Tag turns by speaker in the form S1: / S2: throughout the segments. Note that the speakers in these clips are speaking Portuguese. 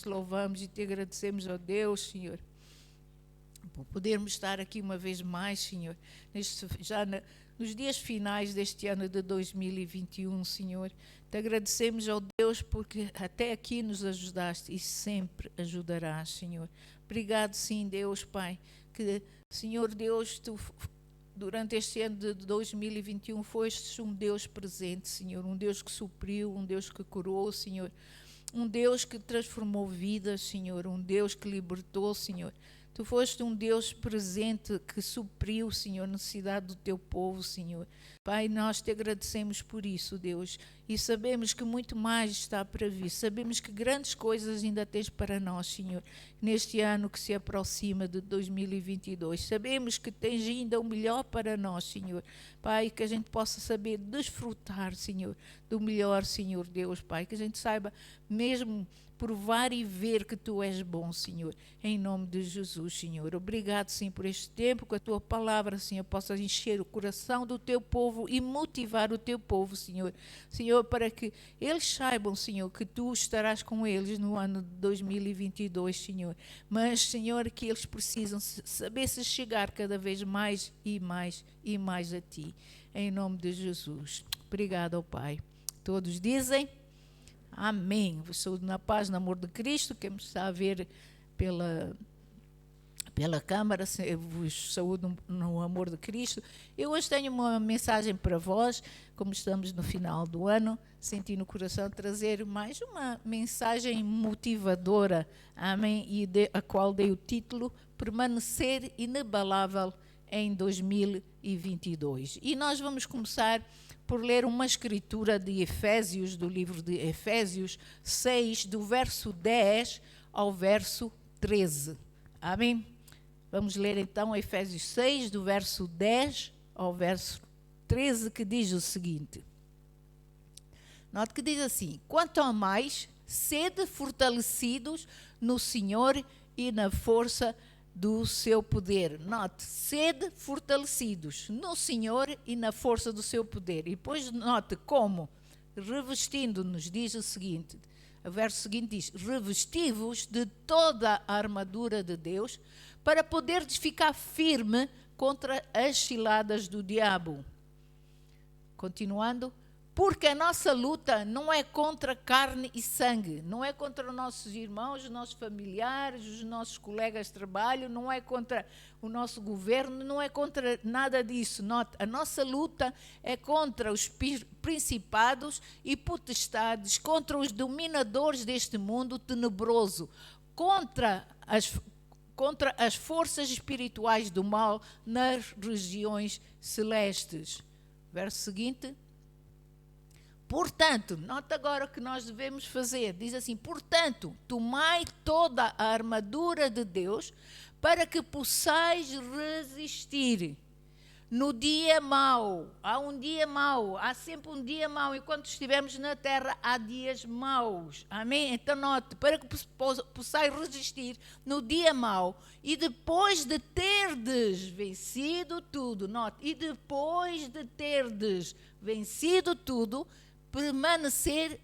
S1: te louvamos e te agradecemos, ó Deus, Senhor, por podermos estar aqui uma vez mais, Senhor, nos dias finais deste ano de 2021, Senhor. Te agradecemos, ó Deus, porque até aqui nos ajudaste e sempre ajudarás, Senhor. Obrigado, sim, Deus, Pai, que, Senhor Deus, Tu, durante este ano de 2021, foste um Deus presente, Senhor, um Deus que supriu, um Deus que curou, Senhor, um Deus que transformou vidas, Senhor, um Deus que libertou, Senhor. Tu foste um Deus presente que supriu, Senhor, a necessidade do teu povo, Senhor. Pai, nós te agradecemos por isso, Deus, e sabemos que muito mais está para vir. Sabemos que grandes coisas ainda tens para nós, Senhor, neste ano que se aproxima de 2022. Sabemos que tens ainda o melhor para nós, Senhor. Pai, que a gente possa saber desfrutar, Senhor, do melhor, Senhor Deus, Pai, que a gente saiba mesmo provar e ver que Tu és bom, Senhor, em nome de Jesus, Senhor. Obrigado, sim, por este tempo, que a Tua palavra, Senhor, possa encher o coração do Teu povo e motivar o Teu povo, Senhor. Senhor, para que eles saibam, Senhor, que Tu estarás com eles no ano de 2022, Senhor. Mas, Senhor, que eles precisam saber se chegar cada vez mais e mais e mais a Ti, em nome de Jesus. Obrigado, ó Pai. Todos dizem... Amém. Vos saúdo na paz, no amor de Cristo. Quem me está a ver pela câmara, vos saúdo no amor de Cristo. Eu hoje tenho uma mensagem para vós, como estamos no final do ano, senti no coração trazer mais uma mensagem motivadora, amém, e a qual dei o título Permanecer Inabalável em 2022. E nós vamos começar por ler uma escritura de Efésios, do livro de Efésios 6, do verso 10 ao verso 13. Amém? Vamos ler então Efésios 6, do verso 10 ao verso 13, que diz o seguinte. Note que diz assim: quanto ao mais, sede fortalecidos no Senhor e na força do seu poder. Note, sede fortalecidos no Senhor e na força do seu poder. E depois note como, revestindo-nos, diz o seguinte, o verso seguinte diz, revesti-vos de toda a armadura de Deus, para poderes ficar firme contra as ciladas do diabo. Continuando, porque a nossa luta não é contra carne e sangue, não é contra os nossos irmãos, os nossos familiares, os nossos colegas de trabalho, não é contra o nosso governo, não é contra nada disso. Note, a nossa luta é contra os principados e potestades, contra os dominadores deste mundo tenebroso, contra as forças espirituais do mal nas regiões celestes. Verso seguinte. Portanto, nota agora o que nós devemos fazer. Diz assim, portanto, tomai toda a armadura de Deus para que possais resistir no dia mau. Há um dia mau, há sempre um dia mau. Enquanto estivermos na terra, há dias maus. Amém? Então note, para que possais resistir no dia mau e depois de terdes vencido tudo, note, e depois de terdes vencido tudo, permanecer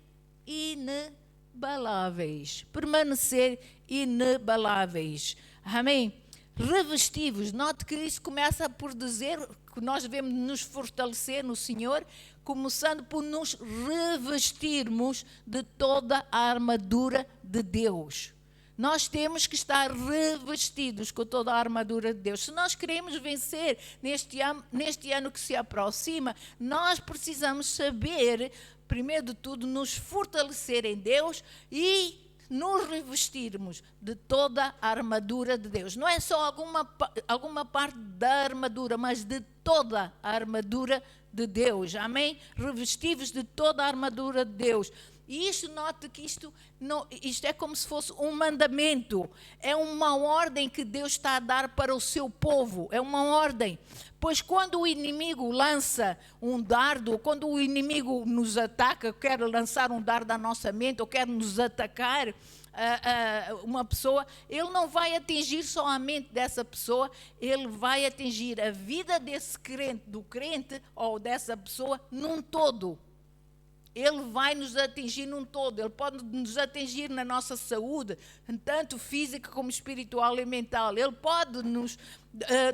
S1: inabaláveis. Permanecer inabaláveis. Amém? Revesti-vos. Note que isso começa por dizer que nós devemos nos fortalecer no Senhor, começando por nos revestirmos de toda a armadura de Deus. Nós temos que estar revestidos com toda a armadura de Deus. Se nós queremos vencer neste ano que se aproxima, nós precisamos saber, primeiro de tudo, nos fortalecer em Deus e nos revestirmos de toda a armadura de Deus. Não é só alguma parte da armadura, mas de toda a armadura de Deus. Amém? Revestivos de toda a armadura de Deus. E isto, note que isto é como se fosse um mandamento, é uma ordem que Deus está a dar para o seu povo, é uma ordem. Pois quando o inimigo lança um dardo, quando o inimigo nos ataca, quer lançar um dardo à nossa mente, ou quer nos atacar, uma pessoa, ele não vai atingir só a mente dessa pessoa, ele vai atingir a vida desse crente, do crente ou dessa pessoa num todo. Ele vai nos atingir num todo. Ele pode nos atingir na nossa saúde, tanto física como espiritual e mental. Ele pode nos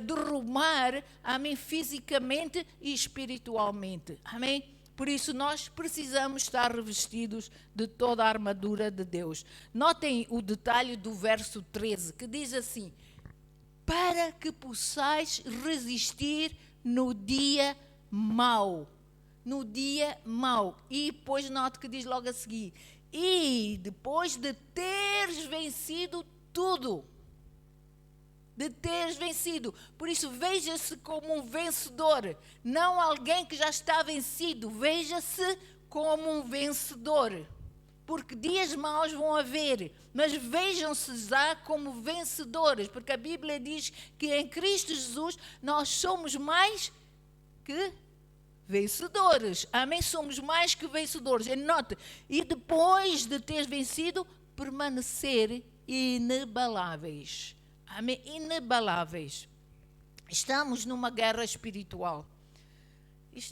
S1: derrubar, amém, fisicamente e espiritualmente. Amém? Por isso nós precisamos estar revestidos de toda a armadura de Deus. Notem o detalhe do verso 13, que diz assim: para que possais resistir no dia mau. No dia mau. E depois note que diz logo a seguir: e depois de teres vencido tudo. De teres vencido. Por isso, veja-se como um vencedor. Não alguém que já está vencido. Veja-se como um vencedor. Porque dias maus vão haver, mas vejam-se já como vencedores. Porque a Bíblia diz que em Cristo Jesus nós somos mais que vencedores. Amém? Somos mais que vencedores. E note, e depois de teres vencido, permanecer inabaláveis. Amém? Inabaláveis. Estamos numa guerra espiritual.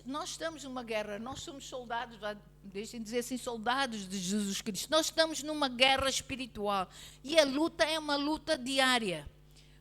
S1: Nós estamos numa guerra, nós somos soldados, deixem dizer assim, soldados de Jesus Cristo. Nós estamos numa guerra espiritual. E a luta é uma luta diária.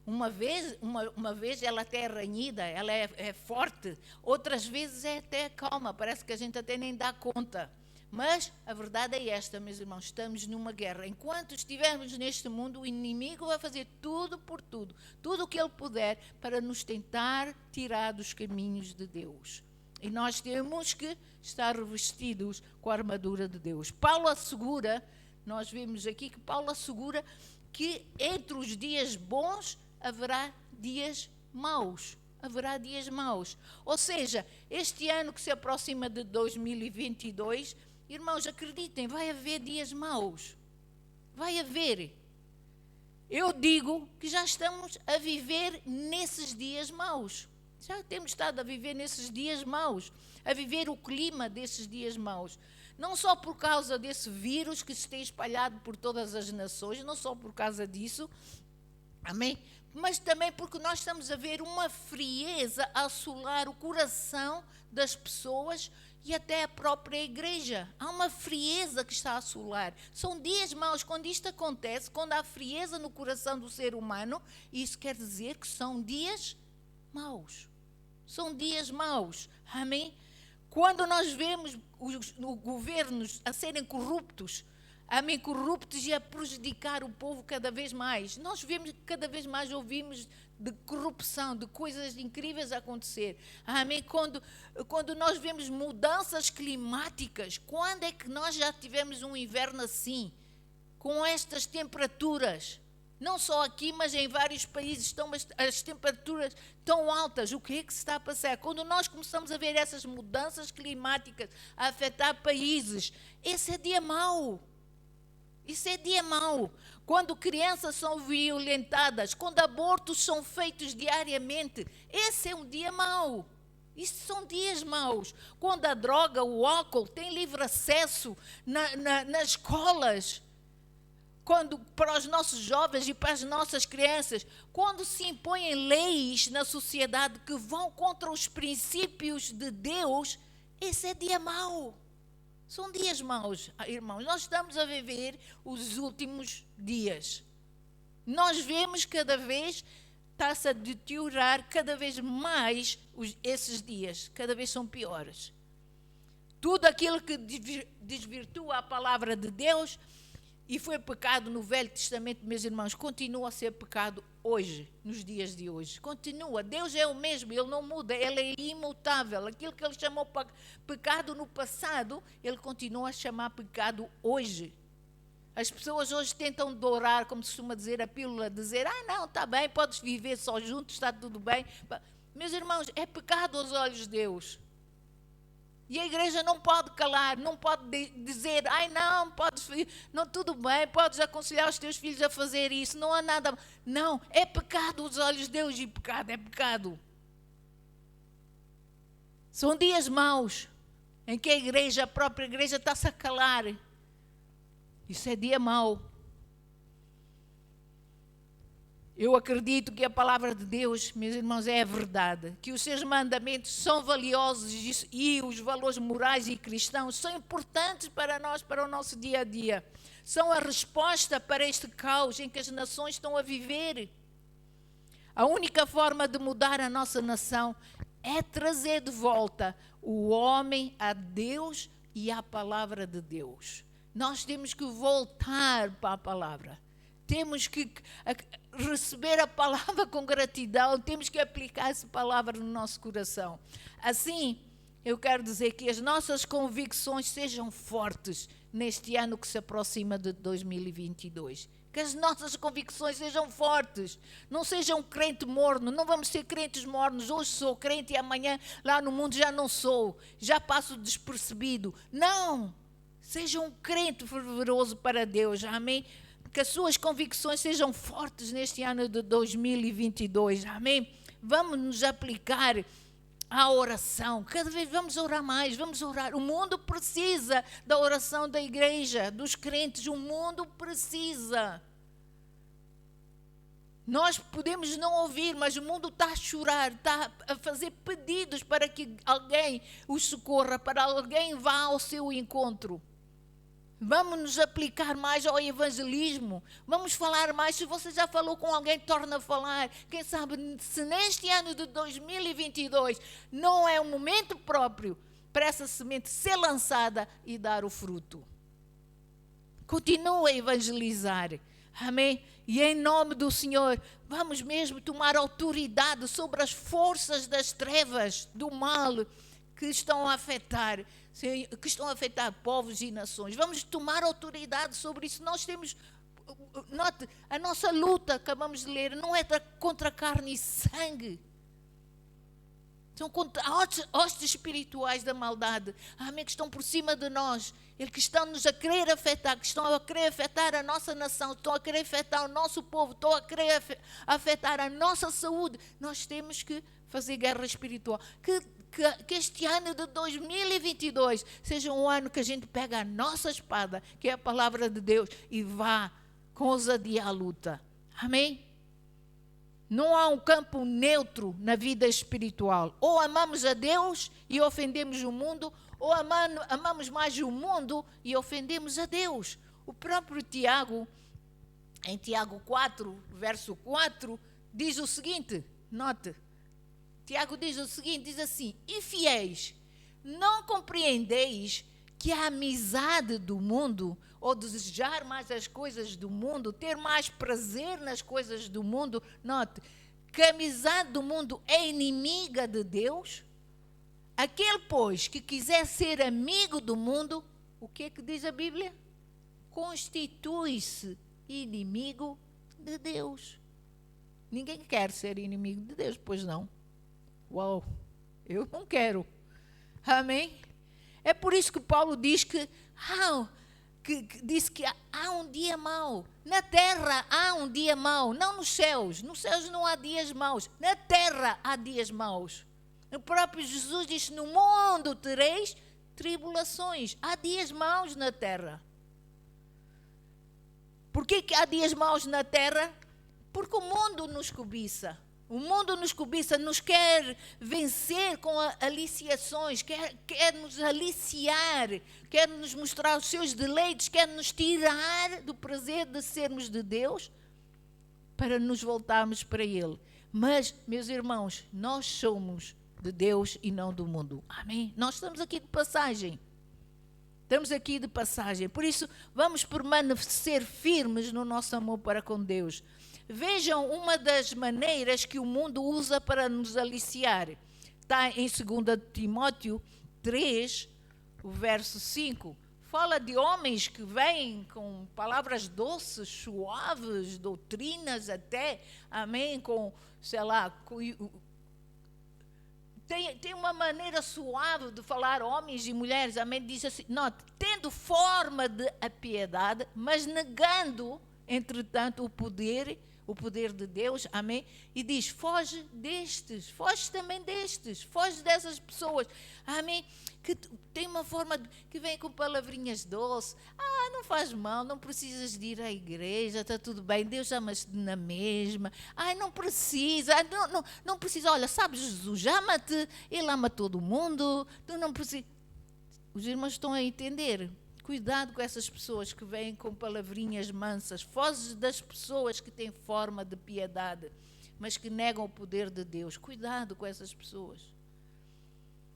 S1: Uma vez ela até é ranhida, ela é forte. Outras vezes é até calma, parece que a gente até nem dá conta. Mas a verdade é esta, meus irmãos, estamos numa guerra. Enquanto estivermos neste mundo, o inimigo vai fazer tudo por tudo, tudo o que ele puder para nos tentar tirar dos caminhos de Deus. E nós temos que estar revestidos com a armadura de Deus. Paulo assegura, nós vemos aqui que Paulo assegura que entre os dias bons haverá dias maus. Haverá dias maus. Ou seja, este ano que se aproxima de 2022, irmãos, acreditem, vai haver dias maus. Vai haver. Eu digo que já estamos a viver nesses dias maus. Já temos estado a viver nesses dias maus. A viver o clima desses dias maus. Não só por causa desse vírus que se tem espalhado por todas as nações, não só por causa disso, amém? Mas também porque nós estamos a ver uma frieza a assolar o coração das pessoas e até a própria igreja. Há uma frieza que está a assolar. São dias maus. Quando isto acontece, quando há frieza no coração do ser humano, isso quer dizer que são dias maus. São dias maus. Amém? Quando nós vemos os governos a serem corruptos, amém, corruptos e a prejudicar o povo cada vez mais. Nós vemos, cada vez mais ouvimos de corrupção, de coisas incríveis a acontecer. Amém? Quando nós vemos mudanças climáticas, quando é que nós já tivemos um inverno assim? Com estas temperaturas? Não só aqui, mas em vários países estão as temperaturas tão altas. O que é que se está a passar? Quando nós começamos a ver essas mudanças climáticas a afetar países, esse é dia mau. Isso é dia mau. Quando crianças são violentadas, quando abortos são feitos diariamente, esse é um dia mau. Isso são dias maus. Quando a droga, o álcool tem livre acesso nas escolas, quando para os nossos jovens e para as nossas crianças, quando se impõem leis na sociedade que vão contra os princípios de Deus, esse é dia mau. São dias maus, irmãos. Nós estamos a viver os últimos dias. Nós vemos cada vez, está-se a deteriorar cada vez mais esses dias. Cada vez são piores. Tudo aquilo que desvirtua a palavra de Deus e foi pecado no Velho Testamento, meus irmãos, continua a ser pecado hoje, nos dias de hoje. Continua. Deus é o mesmo, Ele não muda, Ele é imutável. Aquilo que Ele chamou pecado no passado, Ele continua a chamar pecado hoje. As pessoas hoje tentam dourar, como se costuma dizer, a pílula, dizer, não, está bem, podes viver só juntos, está tudo bem. Meus irmãos, é pecado aos olhos de Deus. E a igreja não pode calar, não pode dizer, não, podes, não, tudo bem, podes aconselhar os teus filhos a fazer isso, não há nada. Não, é pecado aos olhos de Deus e pecado é pecado. São dias maus em que a própria igreja está-se a calar. Isso é dia mau. Eu acredito que a palavra de Deus, meus irmãos, é a verdade, que os seus mandamentos são valiosos e os valores morais e cristãos são importantes para nós, para o nosso dia a dia. São a resposta para este caos em que as nações estão a viver. A única forma de mudar a nossa nação é trazer de volta o homem a Deus e à palavra de Deus. Nós temos que voltar para a palavra. Temos que receber a palavra com gratidão, temos que aplicar essa palavra no nosso coração. Assim, eu quero dizer que as nossas convicções sejam fortes neste ano que se aproxima de 2022. Que as nossas convicções sejam fortes, não sejam crente morno, não vamos ser crentes mornos. Hoje sou crente e amanhã lá no mundo já não sou, já passo despercebido. Não, seja um crente fervoroso para Deus, amém? Que as suas convicções sejam fortes neste ano de 2022, amém? Vamos nos aplicar à oração, cada vez vamos orar mais, vamos orar. O mundo precisa da oração da igreja, dos crentes, o mundo precisa. Nós podemos não ouvir, mas o mundo está a chorar, está a fazer pedidos para que alguém os socorra, para alguém vá ao seu encontro. Vamos nos aplicar mais ao evangelismo, vamos falar mais. Se você já falou com alguém, torna a falar. Quem sabe, se neste ano de 2022 não é o momento próprio para essa semente ser lançada e dar o fruto. Continua a evangelizar, amém? E em nome do Senhor, vamos mesmo tomar autoridade sobre as forças das trevas, do mal, que estão a afetar povos e nações. Vamos tomar autoridade sobre isso. Nós temos, note, a nossa luta, acabamos de ler, não é contra carne e sangue. São contra hostes espirituais da maldade, amém, que estão por cima de nós, que estão-nos a querer afetar, que estão a querer afetar a nossa nação, estão a querer afetar o nosso povo, estão a querer afetar a nossa saúde. Nós temos que fazer guerra espiritual. Que este ano de 2022 seja um ano que a gente pega a nossa espada, que é a palavra de Deus, e vá com ousadia à luta. Amém? Não há um campo neutro na vida espiritual. Ou amamos a Deus e ofendemos o mundo, ou amamos mais o mundo e ofendemos a Deus. O próprio Tiago, em Tiago 4, verso 4, diz o seguinte, note, Tiago diz o seguinte, diz assim: e fiéis, não compreendeis que a amizade do mundo, ou desejar mais as coisas do mundo, ter mais prazer nas coisas do mundo, note, que a amizade do mundo é inimiga de Deus? Aquele, pois, que quiser ser amigo do mundo, o que é que diz a Bíblia? Constitui-se inimigo de Deus. Ninguém quer ser inimigo de Deus, pois não? Uau, eu não quero. Amém? É por isso que Paulo diz que há um dia mau. Na terra há um dia mau, não nos céus. Nos céus não há dias maus. Na terra há dias maus. O próprio Jesus disse: no mundo tereis tribulações. Há dias maus na terra. Por que há dias maus na terra? Porque o mundo nos cobiça. O mundo nos cobiça, nos quer vencer com aliciações, quer nos aliciar, quer nos mostrar os seus deleites, quer nos tirar do prazer de sermos de Deus para nos voltarmos para Ele. Mas, meus irmãos, nós somos de Deus e não do mundo. Amém? Nós estamos aqui de passagem. Estamos aqui de passagem. Por isso, vamos permanecer firmes no nosso amor para com Deus. Vejam uma das maneiras que o mundo usa para nos aliciar. Está em 2 Timóteo 3, o verso 5. Fala de homens que vêm com palavras doces, suaves, doutrinas até, amém, com, sei lá, tem uma maneira suave de falar homens e mulheres, amém, diz assim, note, tendo forma de piedade, mas negando entretanto, o poder de Deus, amém? E diz, foge destes, foge também destes, foge dessas pessoas, amém? Que tem uma forma, que vem com palavrinhas doces, não faz mal, não precisas de ir à igreja, está tudo bem, Deus ama-te na mesma, não precisa, não precisa, olha, sabes, Jesus ama-te, Ele ama todo mundo, tu não precisas. Os irmãos estão a entender? Cuidado com essas pessoas que vêm com palavrinhas mansas. Foge das pessoas que têm forma de piedade, mas que negam o poder de Deus. Cuidado com essas pessoas.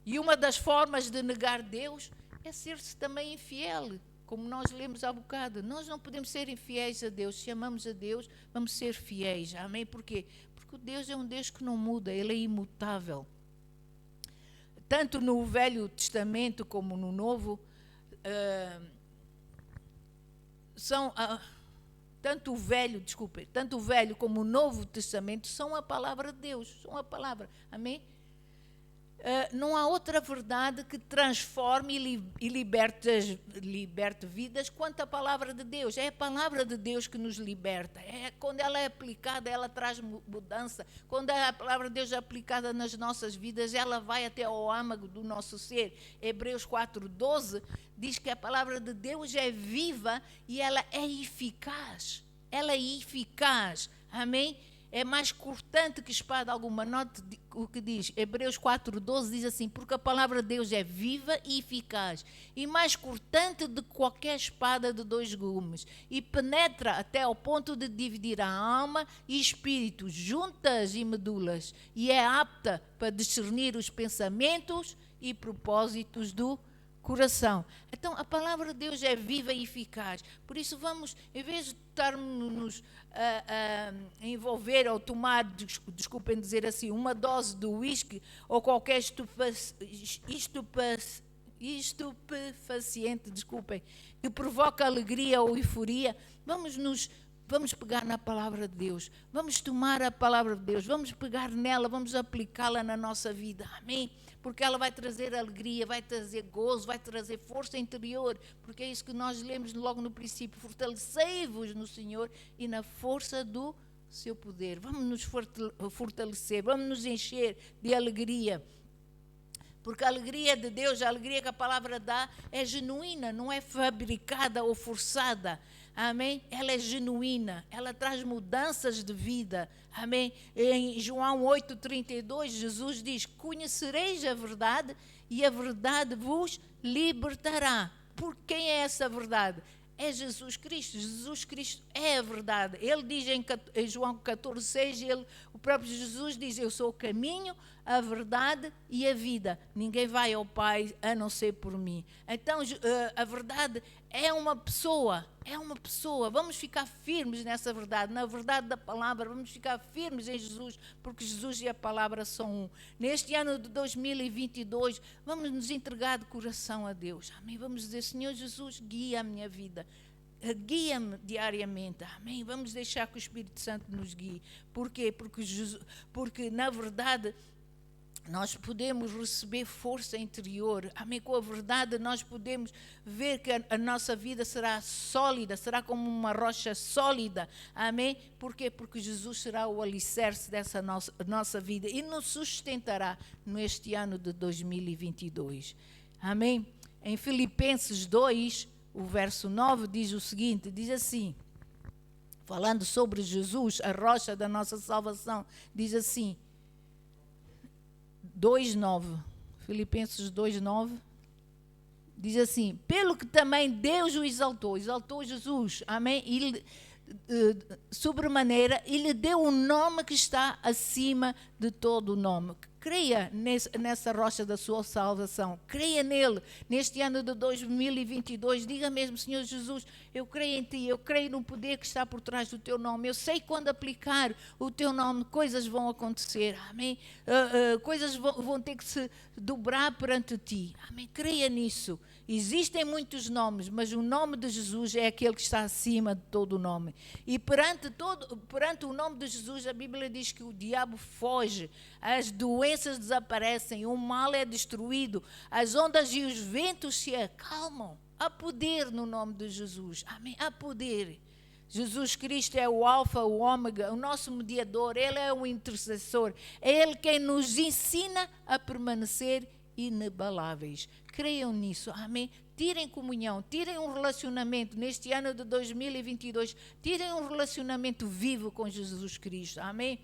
S1: E uma das formas de negar Deus é ser-se também infiel, como nós lemos há bocado. Nós não podemos ser infiéis a Deus. Se amamos a Deus, vamos ser fiéis. Amém? Por quê? Porque Deus é um Deus que não muda, Ele é imutável. Tanto no Velho Testamento como no Novo, tanto o Velho como o Novo Testamento são a palavra de Deus, são a palavra, amém? Não há outra verdade que transforme e liberte vidas quanto a palavra de Deus. É a palavra de Deus que nos liberta. Quando ela é aplicada, ela traz mudança. Quando a palavra de Deus é aplicada nas nossas vidas, ela vai até ao âmago do nosso ser. Hebreus 4:12 diz que a palavra de Deus é viva e ela é eficaz. Ela é eficaz. Amém? É mais cortante que espada alguma. Note o que diz. Hebreus 4:12 diz assim, porque a palavra de Deus é viva e eficaz, e mais cortante de qualquer espada de 2 gumes, e penetra até ao ponto de dividir a alma e espírito, juntas e medulas, e é apta para discernir os pensamentos e propósitos do coração. Então, a palavra de Deus é viva e eficaz. Por isso, vamos, em vez de estarmos a envolver ou tomar, desculpem dizer assim, uma dose de whisky ou qualquer estupefaciente, desculpem, que provoca alegria ou euforia, vamos pegar na palavra de Deus, vamos tomar a palavra de Deus, vamos pegar nela, vamos aplicá-la na nossa vida, amém? Porque ela vai trazer alegria, vai trazer gozo, vai trazer força interior, porque é isso que nós lemos logo no princípio, fortalecei-vos no Senhor e na força do seu poder. Vamos nos fortalecer, vamos nos encher de alegria, porque a alegria de Deus, a alegria que a palavra dá, é genuína, não é fabricada ou forçada. Amém? Ela é genuína, ela traz mudanças de vida. Amém? Em João 8:32, Jesus diz, conhecereis a verdade e a verdade vos libertará. Por quem é essa verdade? É Jesus Cristo. Jesus Cristo é a verdade. Ele diz em João 14:6, o próprio Jesus diz, eu sou o caminho, a verdade e a vida. Ninguém vai ao Pai a não ser por mim. Então, a verdade é uma pessoa, Vamos ficar firmes nessa verdade, na verdade da palavra, vamos ficar firmes em Jesus, porque Jesus e a palavra são um. Neste ano de 2022, vamos nos entregar de coração a Deus. Amém? Vamos dizer, Senhor Jesus, guia a minha vida. Guia-me diariamente, amém? Vamos deixar que o Espírito Santo nos guie. Por quê? Porque na verdade nós podemos receber força interior, amém? Com a verdade nós podemos ver que a nossa vida será sólida, será como uma rocha sólida, amém? Por quê? Porque Jesus será o alicerce dessa nossa vida e nos sustentará neste ano de 2022, amém? Em Filipenses 2, o verso 9 diz o seguinte, diz assim, falando sobre Jesus, a rocha da nossa salvação, diz assim, 2:9, Filipenses 2:9, diz assim, pelo que também Deus o exaltou Jesus, amém? E sobremaneira, e lhe deu um nome que está acima de todo o nome. Creia nessa rocha da sua salvação, creia nele, neste ano de 2022, diga mesmo, Senhor Jesus, eu creio em Ti, eu creio no poder que está por trás do Teu nome, eu sei que quando aplicar o Teu nome, coisas vão acontecer, amém? Coisas vão ter que se dobrar perante Ti, amém? Creia nisso. Existem muitos nomes, mas o nome de Jesus é aquele que está acima de todo o nome. E perante o nome de Jesus, a Bíblia diz que o diabo foge, as doenças desaparecem, o mal é destruído, as ondas e os ventos se acalmam. Há poder no nome de Jesus. Amém? Há poder. Jesus Cristo é o alfa, o ômega, o nosso mediador, Ele é o intercessor, é Ele quem nos ensina a permanecer inabaláveis. Creiam nisso, amém? Tirem comunhão, tirem um relacionamento neste ano de 2022, tirem um relacionamento vivo com Jesus Cristo, amém?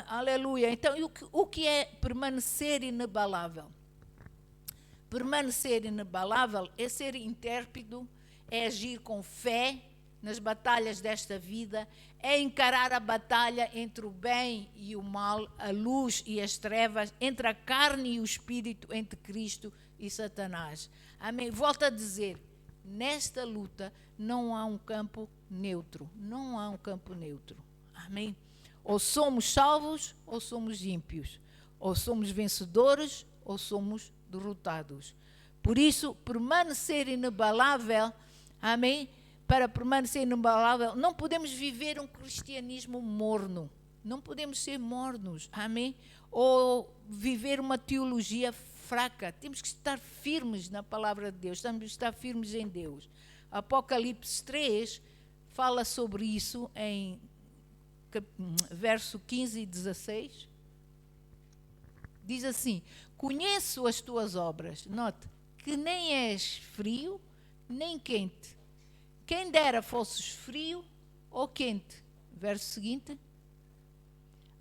S1: Aleluia. Então, o que é permanecer inabalável? Permanecer inabalável é ser intérpido, é agir com fé nas batalhas desta vida, é encarar a batalha entre o bem e o mal, a luz e as trevas, entre a carne e o espírito, entre Cristo e Satanás. Amém? Volto a dizer, nesta luta não há um campo neutro, não há um campo neutro. Amém? Ou somos salvos ou somos ímpios, ou somos vencedores ou somos derrotados. Por isso, permanecer inabalável, amém? Para permanecer inabalável, não podemos viver um cristianismo morno. Não podemos ser mornos, amém? Ou viver uma teologia fraca. Temos que estar firmes na palavra de Deus, temos que estar firmes em Deus. Apocalipse 3 fala sobre isso em verso 15 e 16. Diz assim: conheço as tuas obras, note, que nem és frio, nem quente. Quem dera fosses frio ou quente. Verso seguinte.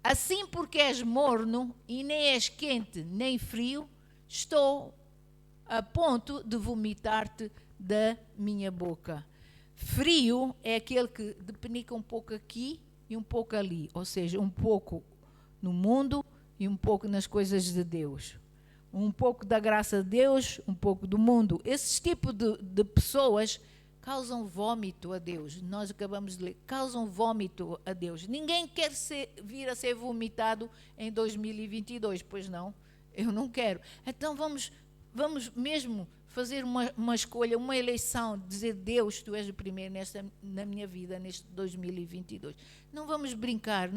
S1: Assim porque és morno e nem és quente nem frio, estou a ponto de vomitar-te da minha boca. Frio é aquele que depenica um pouco aqui e um pouco ali. Ou seja, um pouco no mundo e um pouco nas coisas de Deus. Um pouco da graça de Deus, um pouco do mundo. Esse tipo de pessoas causam vômito a Deus. Nós acabamos de ler, causam vômito a Deus. Ninguém quer vir a ser vomitado em 2022, pois não? Eu não quero. Então vamos mesmo fazer uma escolha, uma eleição, dizer: Deus, Tu és o primeiro na minha vida, neste 2022. Não vamos brincar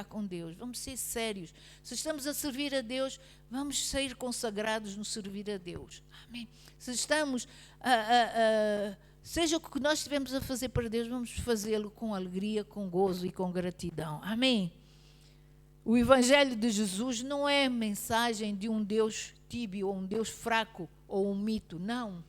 S1: com Deus, vamos ser sérios. Se estamos a servir a Deus, vamos ser consagrados no servir a Deus. Amém? Se estamos seja o que nós estivermos a fazer para Deus, vamos fazê-lo com alegria, com gozo e com gratidão. Amém? O Evangelho de Jesus não é mensagem de um Deus tíbio, ou um Deus fraco, ou um mito. Não.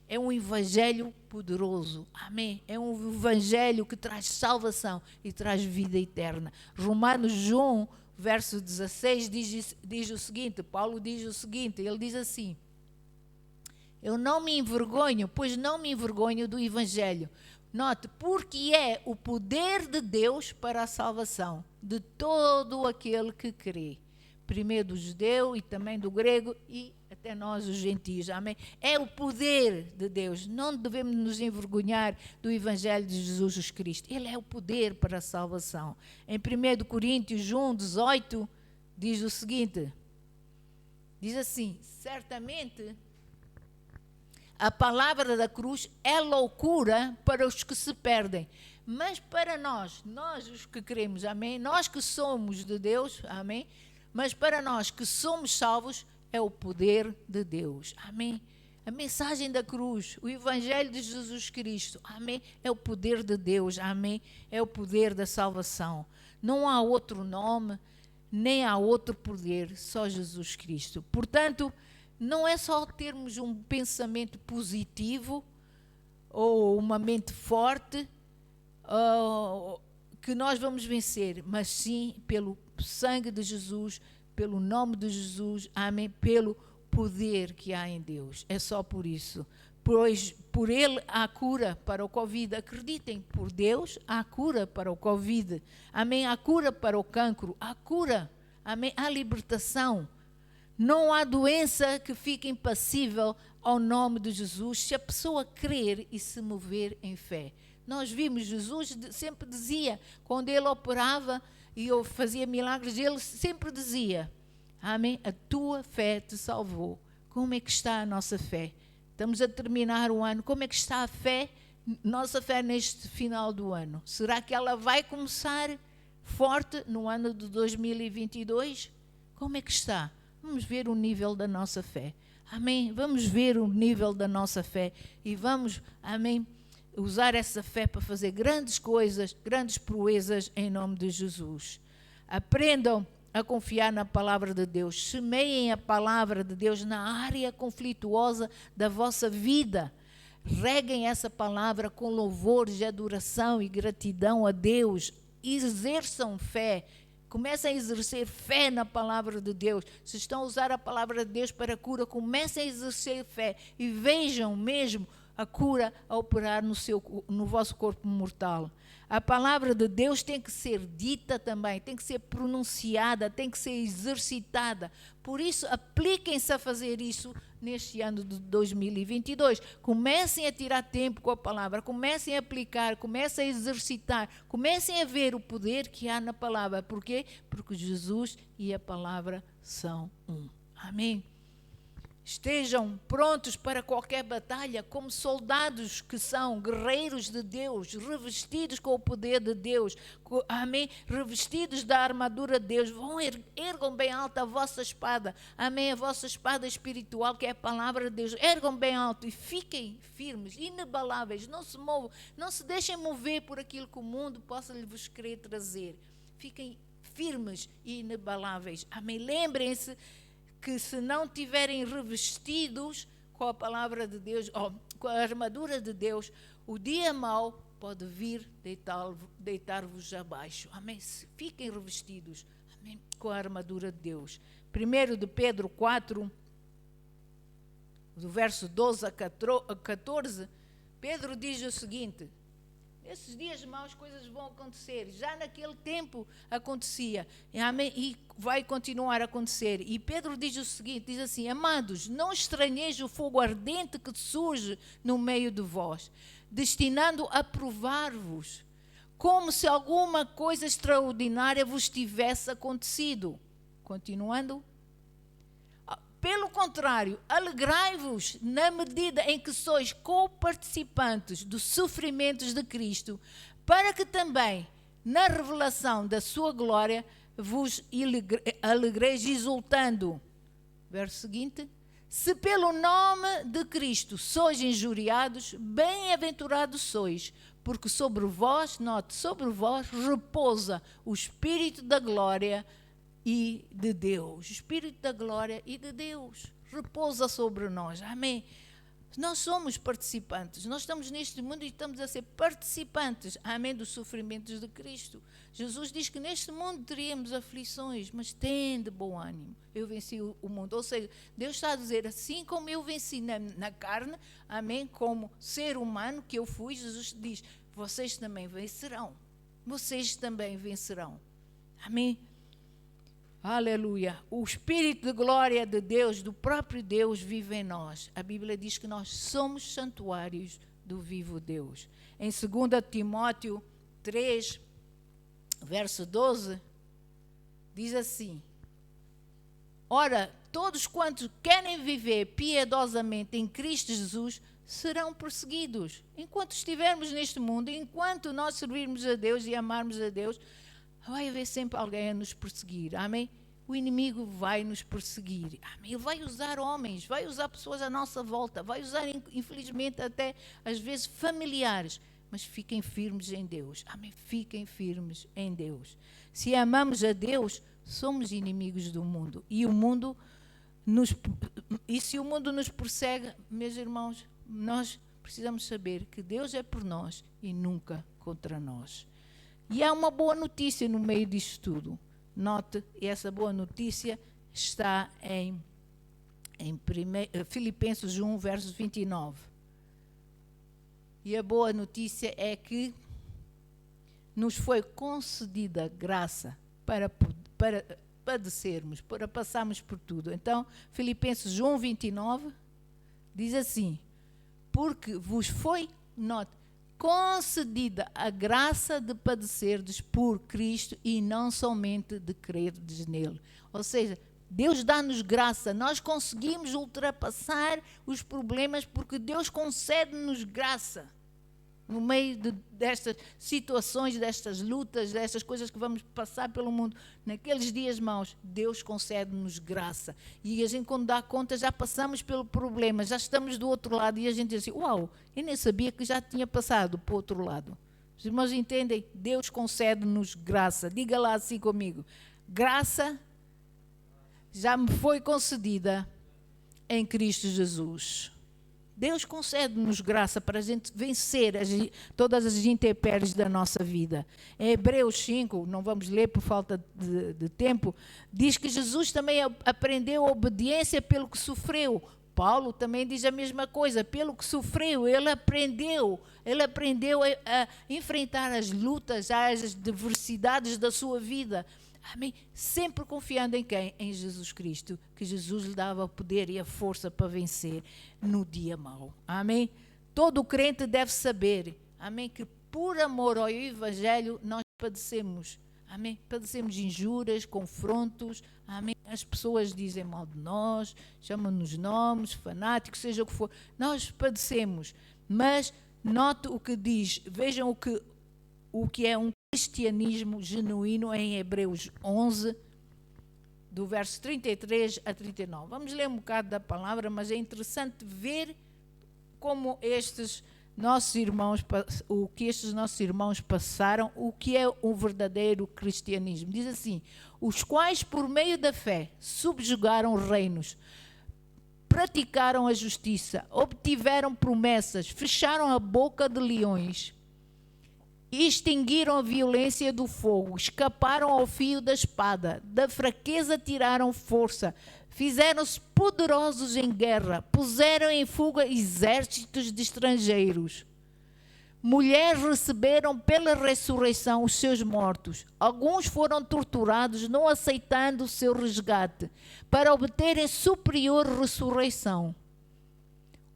S1: É um Evangelho poderoso. Amém? É um Evangelho que traz salvação e traz vida eterna. Romanos 1, verso 16, diz o seguinte, Paulo diz o seguinte, ele diz assim: eu não me envergonho, pois não me envergonho do Evangelho. Note, porque é o poder de Deus para a salvação de todo aquele que crê. Primeiro do judeu e também do grego e até nós os gentios. Amém? É o poder de Deus. Não devemos nos envergonhar do Evangelho de Jesus Cristo. Ele é o poder para a salvação. Em 1 Coríntios 1, 18, diz o seguinte. Diz assim: certamente a palavra da cruz é loucura para os que se perdem, mas para nós os que cremos, amém? Nós que somos de Deus, amém? Mas para nós que somos salvos, é o poder de Deus, amém? A mensagem da cruz, o Evangelho de Jesus Cristo, amém? É o poder de Deus, amém? É o poder da salvação. Não há outro nome, nem há outro poder, só Jesus Cristo. Portanto, não é só termos um pensamento positivo ou uma mente forte que nós vamos vencer, mas sim pelo sangue de Jesus, pelo nome de Jesus, amém, pelo poder que há em Deus. É só por isso. Pois por Ele há cura para o Covid. Acreditem, por Deus há cura para o Covid. Amém? Há cura para o cancro. Há cura. Amém? Há libertação. Não há doença que fique impassível ao nome de Jesus se a pessoa crer e se mover em fé. Nós vimos, Jesus sempre dizia, quando Ele operava e fazia milagres, Ele sempre dizia: amém, a tua fé te salvou. Como é que está a nossa fé? Estamos a terminar o ano, como é que está a fé, nossa fé neste final do ano? Será que ela vai começar forte no ano de 2022? Como é que está? Vamos ver o nível da nossa fé. Amém? Vamos ver o nível da nossa fé e vamos, amém, usar essa fé para fazer grandes coisas, grandes proezas em nome de Jesus. Aprendam a confiar na palavra de Deus. Semeiem a palavra de Deus na área conflituosa da vossa vida. Reguem essa palavra com louvores de adoração e gratidão a Deus. Exerçam fé. Comecem a exercer fé na palavra de Deus. Se estão a usar a palavra de Deus para cura, comecem a exercer fé e vejam mesmo a cura a operar no vosso corpo mortal. A palavra de Deus tem que ser dita também, tem que ser pronunciada, tem que ser exercitada. Por isso, apliquem-se a fazer isso neste ano de 2022. Comecem a tirar tempo com a palavra, comecem a aplicar, comecem a exercitar, comecem a ver o poder que há na palavra. Por quê? Porque Jesus e a palavra são um. Amém? Estejam prontos para qualquer batalha, como soldados que são, guerreiros de Deus, revestidos com o poder de Deus, amém? Revestidos da armadura de Deus. Ergam bem alta a vossa espada, amém? A vossa espada espiritual, que é a palavra de Deus. Ergam bem alto e fiquem firmes, inabaláveis. Não se movam, não se deixem mover por aquilo que o mundo possa vos querer trazer. Fiquem firmes e inabaláveis, amém? Lembrem-se que se não tiverem revestidos com a palavra de Deus, com a armadura de Deus, o dia mau pode vir deitar-vos abaixo. Amém? Fiquem revestidos, amém, com a armadura de Deus. 1 de Pedro 4, do verso 12 a 14, Pedro diz o seguinte: esses dias maus coisas vão acontecer. Já naquele tempo acontecia. Amém? E vai continuar a acontecer. E Pedro diz o seguinte, diz assim: amados, não estranheis o fogo ardente que surge no meio de vós, destinando a provar-vos, como se alguma coisa extraordinária vos tivesse acontecido. Continuando. Pelo contrário, alegrai-vos na medida em que sois co-participantes dos sofrimentos de Cristo, para que também, na revelação da sua glória, vos alegreis exultando. Verso seguinte: se pelo nome de Cristo sois injuriados, bem-aventurados sois, porque sobre vós, note, sobre vós repousa o Espírito da glória e de Deus. O Espírito da glória e de Deus repousa sobre nós. Amém? Nós somos participantes. Nós estamos neste mundo e estamos a ser participantes, amém, dos sofrimentos de Cristo. Jesus diz que neste mundo teríamos aflições, mas tende bom ânimo. Eu venci o mundo. Ou seja, Deus está a dizer, assim como eu venci na carne, amém, como ser humano que eu fui, Jesus diz, vocês também vencerão. Vocês também vencerão. Amém? Aleluia. O Espírito de glória de Deus, do próprio Deus, vive em nós. A Bíblia diz que nós somos santuários do vivo Deus. Em 2 Timóteo 3, verso 12, diz assim: ora, todos quantos querem viver piedosamente em Cristo Jesus serão perseguidos. Enquanto estivermos neste mundo, enquanto nós servirmos a Deus e amarmos a Deus, vai haver sempre alguém a nos perseguir, amém? O inimigo vai nos perseguir, amém? Ele vai usar homens, vai usar pessoas à nossa volta, vai usar, infelizmente, até às vezes familiares, mas fiquem firmes em Deus, amém? Fiquem firmes em Deus. Se amamos a Deus, somos inimigos do mundo, e se o mundo nos persegue, meus irmãos, nós precisamos saber que Deus é por nós e nunca contra nós. E há uma boa notícia no meio disto tudo. Note, essa boa notícia está em Filipenses 1, versos 29. E a boa notícia é que nos foi concedida graça para padecermos, para passarmos por tudo. Então, Filipenses 1, 29, diz assim: porque vos foi, note, concedida a graça de padecerdes por Cristo e não somente de crerdes nele. Ou seja, Deus dá-nos graça, nós conseguimos ultrapassar os problemas porque Deus concede-nos graça. no meio destas situações, destas lutas, destas coisas que vamos passar pelo mundo, naqueles dias maus, Deus concede-nos graça. E a gente, quando dá conta, já passamos pelo problema, já estamos do outro lado, e a gente diz assim, uau, eu nem sabia que já tinha passado para o outro lado. Os irmãos entendem? Deus concede-nos graça. Diga lá assim comigo, graça já me foi concedida em Cristo Jesus. Deus concede-nos graça para a gente vencer todas as intempéries da nossa vida. Em Hebreus 5, não vamos ler por falta de tempo, diz que Jesus também aprendeu a obediência pelo que sofreu. Paulo também diz a mesma coisa, pelo que sofreu, ele aprendeu a enfrentar as lutas, as adversidades da sua vida. Amém? Sempre confiando em quem? Em Jesus Cristo, que Jesus lhe dava o poder e a força para vencer no dia mau. Amém? Todo crente deve saber, amém, que por amor ao Evangelho nós padecemos. Amém? Padecemos injúrias, confrontos, amém? As pessoas dizem mal de nós, chamam-nos nomes, fanáticos, seja o que for. Nós padecemos, mas note o que diz, vejam o que é um cristianismo genuíno em Hebreus 11, do verso 33 a 39. Vamos ler um bocado da palavra, mas é interessante ver como estes nossos irmãos passaram, o que é o verdadeiro cristianismo. Diz assim, os quais por meio da fé subjugaram reinos, praticaram a justiça, obtiveram promessas, fecharam a boca de leões, extinguiram a violência do fogo, escaparam ao fio da espada, da fraqueza tiraram força, fizeram-se poderosos em guerra, puseram em fuga exércitos de estrangeiros. Mulheres receberam pela ressurreição os seus mortos. Alguns foram torturados, não aceitando o seu resgate, para obterem superior ressurreição.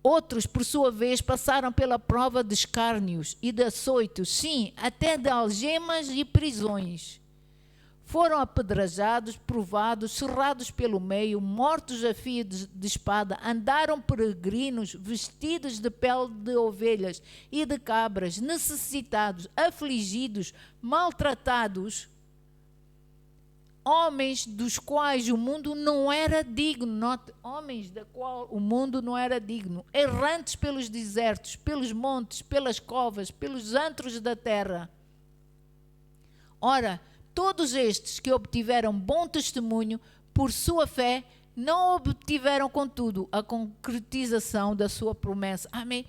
S1: Outros, por sua vez, passaram pela prova de escárnios e de açoitos, sim, até de algemas e prisões. Foram apedrejados, provados, cerrados pelo meio, mortos a fio de espada, andaram peregrinos, vestidos de pele de ovelhas e de cabras, necessitados, afligidos, maltratados, homens dos quais o mundo não era digno, note, homens da qual o mundo não era digno, errantes pelos desertos, pelos montes, pelas covas, pelos antros da terra. Ora, todos estes que obtiveram bom testemunho por sua fé, não obtiveram, contudo, a concretização da sua promessa. Amém?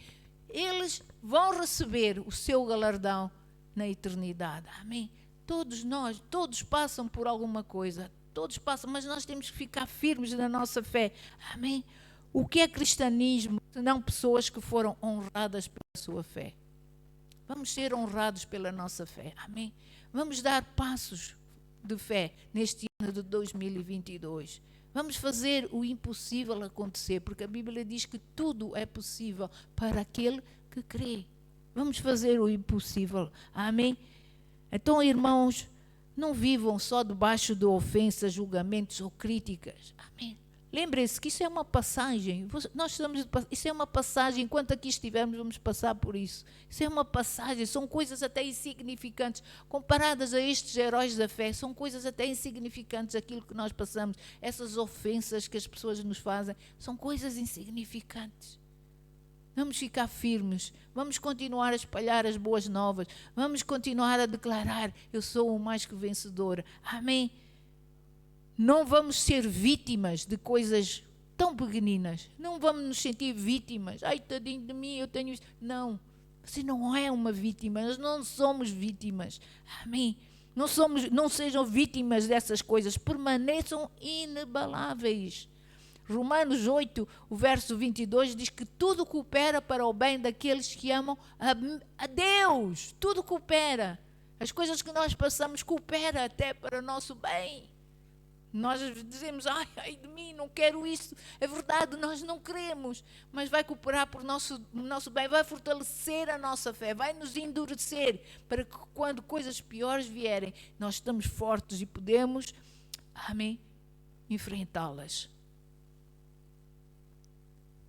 S1: Eles vão receber o seu galardão na eternidade. Amém? Todos nós, todos passam por alguma coisa, todos passam, mas nós temos que ficar firmes na nossa fé. Amém? O que é cristianismo, senão pessoas que foram honradas pela sua fé? Vamos ser honrados pela nossa fé. Amém? Vamos dar passos de fé neste ano de 2022. Vamos fazer o impossível acontecer, porque a Bíblia diz que tudo é possível para aquele que crê. Vamos fazer o impossível. Amém? Então, irmãos, não vivam só debaixo de ofensas, julgamentos ou críticas. Amém? Lembrem-se que isso é uma passagem. Isso é uma passagem. Enquanto aqui estivermos, vamos passar por isso. Isso é uma passagem. São coisas até insignificantes. Comparadas a estes heróis da fé, são coisas até insignificantes aquilo que nós passamos. Essas ofensas que as pessoas nos fazem, são coisas insignificantes. Vamos ficar firmes, vamos continuar a espalhar as boas novas, vamos continuar a declarar, eu sou o mais que vencedora. Amém? Não vamos ser vítimas de coisas tão pequeninas, não vamos nos sentir vítimas. Ai, tadinho de mim, eu tenho isso. Não, você não é uma vítima, nós não somos vítimas. Amém? Não sejam vítimas dessas coisas, permaneçam inabaláveis. Romanos 8, o verso 22, diz que tudo coopera para o bem daqueles que amam a Deus. Tudo coopera. As coisas que nós passamos cooperam até para o nosso bem. Nós dizemos, ai de mim, não quero isso. É verdade, nós não queremos, mas vai cooperar para o nosso bem, vai fortalecer a nossa fé, vai nos endurecer, para que quando coisas piores vierem, nós estamos fortes e podemos, amém, enfrentá-las.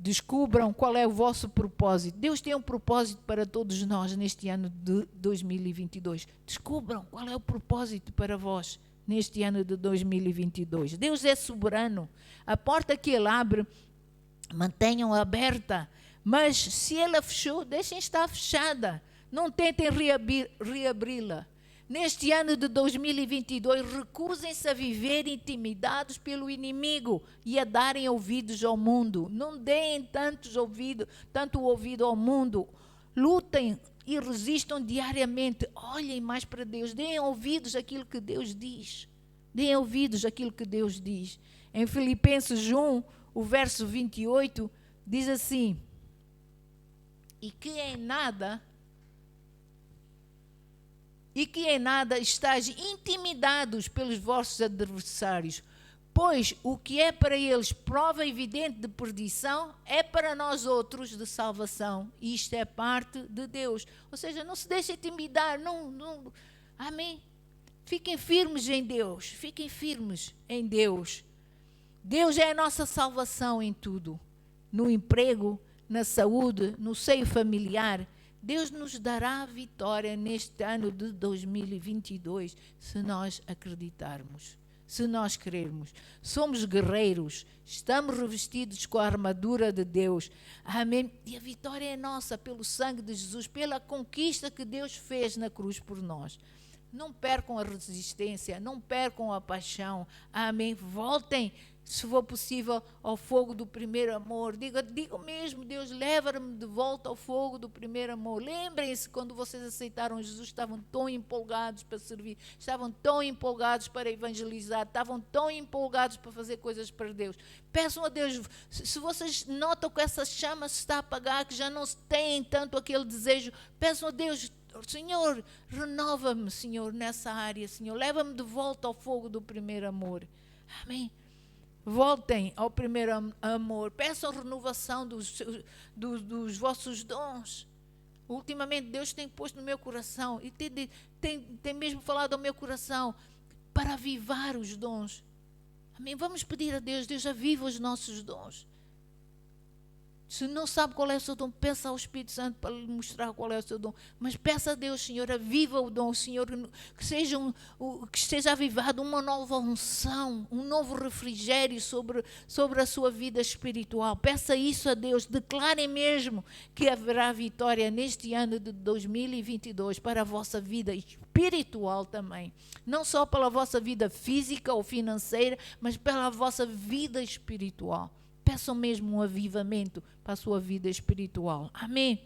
S1: Descubram qual é o vosso propósito. Deus tem um propósito para todos nós neste ano de 2022. Descubram qual é o propósito para vós neste ano de 2022. Deus é soberano. A porta que Ele abre, mantenham aberta. Mas se Ele a fechou, deixem estar fechada. Não tentem reabri-la. Neste ano de 2022, recusem-se a viver intimidados pelo inimigo e a darem ouvidos ao mundo. Não deem tanto ouvido ao mundo. Lutem e resistam diariamente. Olhem mais para Deus. Deem ouvidos àquilo que Deus diz. Deem ouvidos àquilo que Deus diz. Em Filipenses 1, o verso 28, diz assim: E que em nada estáis intimidados pelos vossos adversários, pois o que é para eles prova evidente de perdição, é para nós outros de salvação. E isto é parte de Deus. Ou seja, não se deixem intimidar. Amém? Fiquem firmes em Deus. Fiquem firmes em Deus. Deus é a nossa salvação em tudo. No emprego, na saúde, no seio familiar. Deus nos dará vitória neste ano de 2022, se nós acreditarmos, se nós crermos. Somos guerreiros, estamos revestidos com a armadura de Deus. Amém? E a vitória é nossa pelo sangue de Jesus, pela conquista que Deus fez na cruz por nós. Não percam a resistência, não percam a paixão. Amém? Voltem, se for possível, ao fogo do primeiro amor. Digo mesmo, Deus, leva-me de volta ao fogo do primeiro amor. Lembrem-se, quando vocês aceitaram Jesus, estavam tão empolgados para servir, estavam tão empolgados para evangelizar, estavam tão empolgados para fazer coisas para Deus. Peçam a Deus, se vocês notam que essa chama se está a apagar, que já não têm tanto aquele desejo, peçam a Deus: Senhor, renova-me, Senhor, nessa área, Senhor, leva-me de volta ao fogo do primeiro amor. Amém? Voltem ao primeiro amor. Peçam renovação dos vossos dons. Ultimamente Deus tem posto no meu coração e tem mesmo falado ao meu coração para avivar os dons. Amém? Vamos pedir a Deus: Deus, aviva os nossos dons. Se não sabe qual é o seu dom, peça ao Espírito Santo para lhe mostrar qual é o seu dom. Mas peça a Deus, Senhor, aviva o dom, Senhor, que esteja avivado uma nova unção, um novo refrigério sobre a sua vida espiritual. Peça isso a Deus. Declarem mesmo que haverá vitória neste ano de 2022 para a vossa vida espiritual também. Não só pela vossa vida física ou financeira, mas pela vossa vida espiritual. Peçam mesmo um avivamento para a sua vida espiritual. Amém?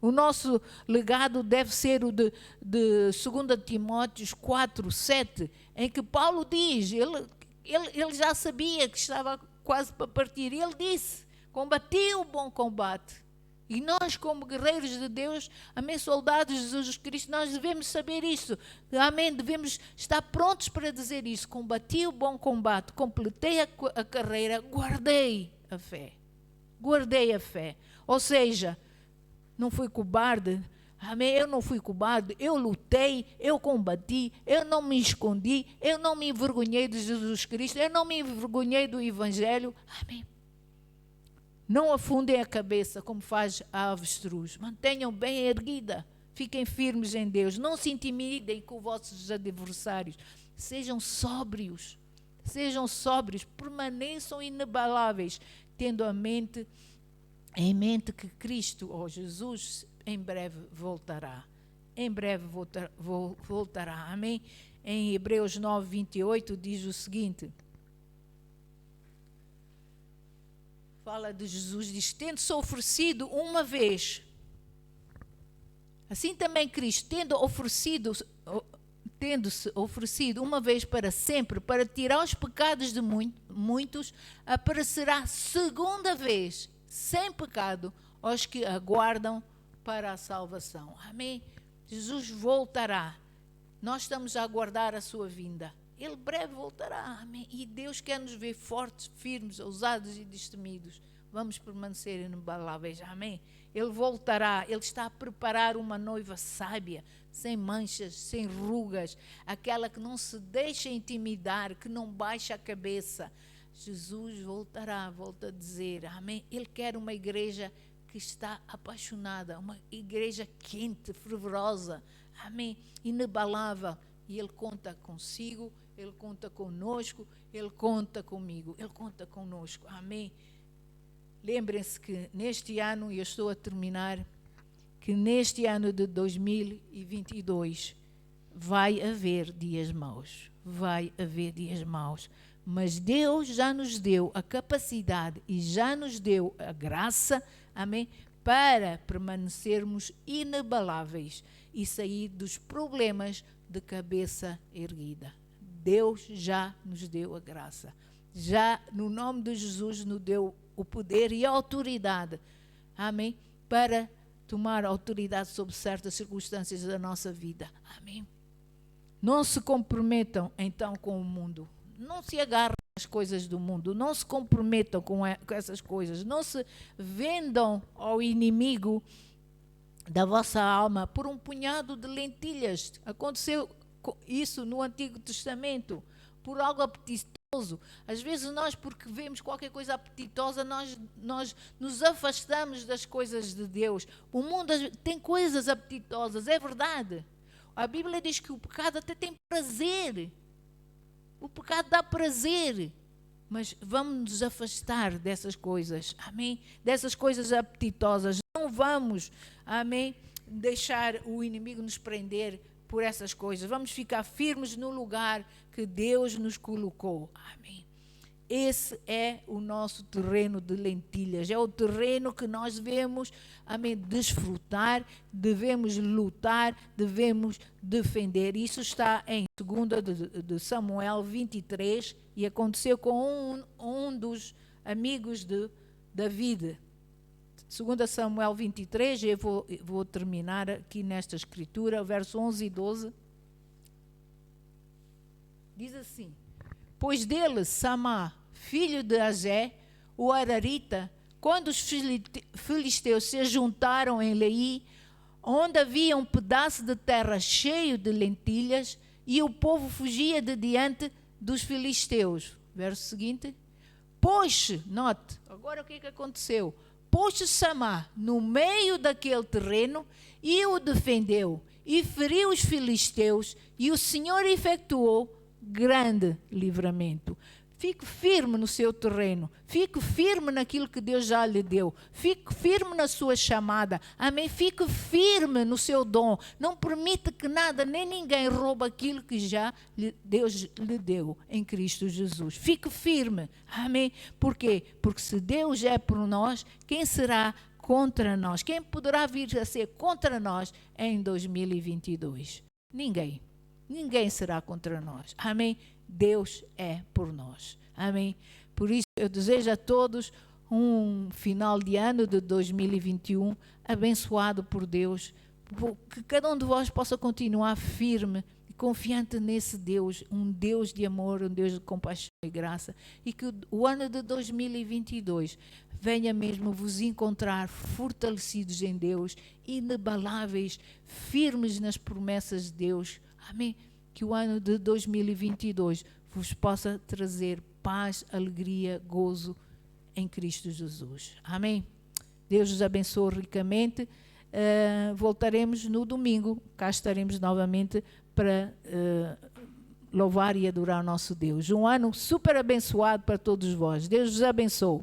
S1: O nosso legado deve ser o de 2 Timóteo 4, 7, em que Paulo diz, ele já sabia que estava quase para partir, ele disse: combati o bom combate. E nós, como guerreiros de Deus, amém, soldados de Jesus Cristo, nós devemos saber isso. Amém, devemos estar prontos para dizer isso. Combati o bom combate, completei a carreira, guardei a fé. Guardei a fé. Ou seja, não fui cobarde. Amém, eu não fui cobarde, eu lutei, eu combati, eu não me escondi, eu não me envergonhei de Jesus Cristo, eu não me envergonhei do Evangelho. Amém. Não afundem a cabeça como faz a avestruz. Mantenham bem erguida. Fiquem firmes em Deus. Não se intimidem com os vossos adversários. Sejam sóbrios. Sejam sóbrios. Permaneçam inabaláveis, tendo em mente que Cristo, ou Jesus, em breve voltará. Em breve voltará. Amém? Em Hebreus 9, 28 diz o seguinte. Fala de Jesus, diz: tendo-se oferecido uma vez, assim também Cristo, tendo-se oferecido uma vez para sempre, para tirar os pecados de muitos, aparecerá segunda vez, sem pecado, aos que aguardam para a salvação. Amém? Jesus voltará. Nós estamos a aguardar a sua vinda. Ele breve voltará, amém. E Deus quer nos ver fortes, firmes, ousados e destemidos. Vamos permanecer inabaláveis, amém. Ele voltará, Ele está a preparar uma noiva sábia, sem manchas, sem rugas, aquela que não se deixa intimidar, que não baixa a cabeça, Jesus voltará, volta a dizer, amém? Ele quer uma igreja que está apaixonada, uma igreja quente, fervorosa, amém? Inabalável. E Ele conta consigo, Ele conta conosco, Ele conta comigo, Ele conta conosco, amém? Lembrem-se que neste ano, e eu estou a terminar, que neste ano de 2022 vai haver dias maus, vai haver dias maus, mas Deus já nos deu a capacidade e já nos deu a graça, amém, para permanecermos inabaláveis e sair dos problemas de cabeça erguida. Deus já nos deu a graça, já no nome de Jesus nos deu o poder e a autoridade, amém, para tomar autoridade sobre certas circunstâncias da nossa vida, amém. Não se comprometam então com o mundo, não se agarrem às coisas do mundo, não se comprometam com essas coisas, não se vendam ao inimigo da vossa alma por um punhado de lentilhas. Aconteceu isso no Antigo Testamento, por algo apetitoso. Às vezes nós, porque vemos qualquer coisa apetitosa, nós nos afastamos das coisas de Deus. O mundo tem coisas apetitosas, é verdade. A Bíblia diz que o pecado até tem prazer. O pecado dá prazer. Mas vamos nos afastar dessas coisas, amém? Dessas coisas apetitosas. Não vamos, amém, deixar o inimigo nos prender por essas coisas. Vamos ficar firmes no lugar que Deus nos colocou, amém? Esse é o nosso terreno de lentilhas, é o terreno que nós devemos, amém, desfrutar, devemos lutar, devemos defender. Isso está em 2 de Samuel 23 e aconteceu com um dos amigos de David. 2 Samuel 23, eu vou terminar aqui nesta escritura, verso 11 e 12. Diz assim: pois dele, Samá, filho de Agé, o Ararita, quando os filisteus se juntaram em Leí, onde havia um pedaço de terra cheio de lentilhas, e o povo fugia de diante dos filisteus. Verso seguinte: pôs-se, note, agora o que aconteceu? Pôs-se Samá no meio daquele terreno e o defendeu, e feriu os filisteus, e o Senhor efetuou grande livramento. Fique firme no seu terreno, fique firme naquilo que Deus já lhe deu, fique firme na sua chamada, amém? Fique firme no seu dom, não permita que nada nem ninguém roube aquilo que já Deus lhe deu em Cristo Jesus. Fique firme, amém? Por quê? Porque se Deus é por nós, quem será contra nós? Quem poderá vir a ser contra nós em 2022? Ninguém. Ninguém será contra nós, amém? Deus é por nós, amém? Por isso eu desejo a todos um final de ano de 2021 abençoado por Deus, que cada um de vós possa continuar firme e confiante nesse Deus, um Deus de amor, um Deus de compaixão e graça, e que o ano de 2022 venha mesmo vos encontrar fortalecidos em Deus, inabaláveis, firmes nas promessas de Deus, amém? Que o ano de 2022 vos possa trazer paz, alegria, gozo em Cristo Jesus. Amém? Deus os abençoe ricamente. Voltaremos no domingo. Cá estaremos novamente para louvar e adorar o nosso Deus. Um ano super abençoado para todos vós. Deus os abençoe.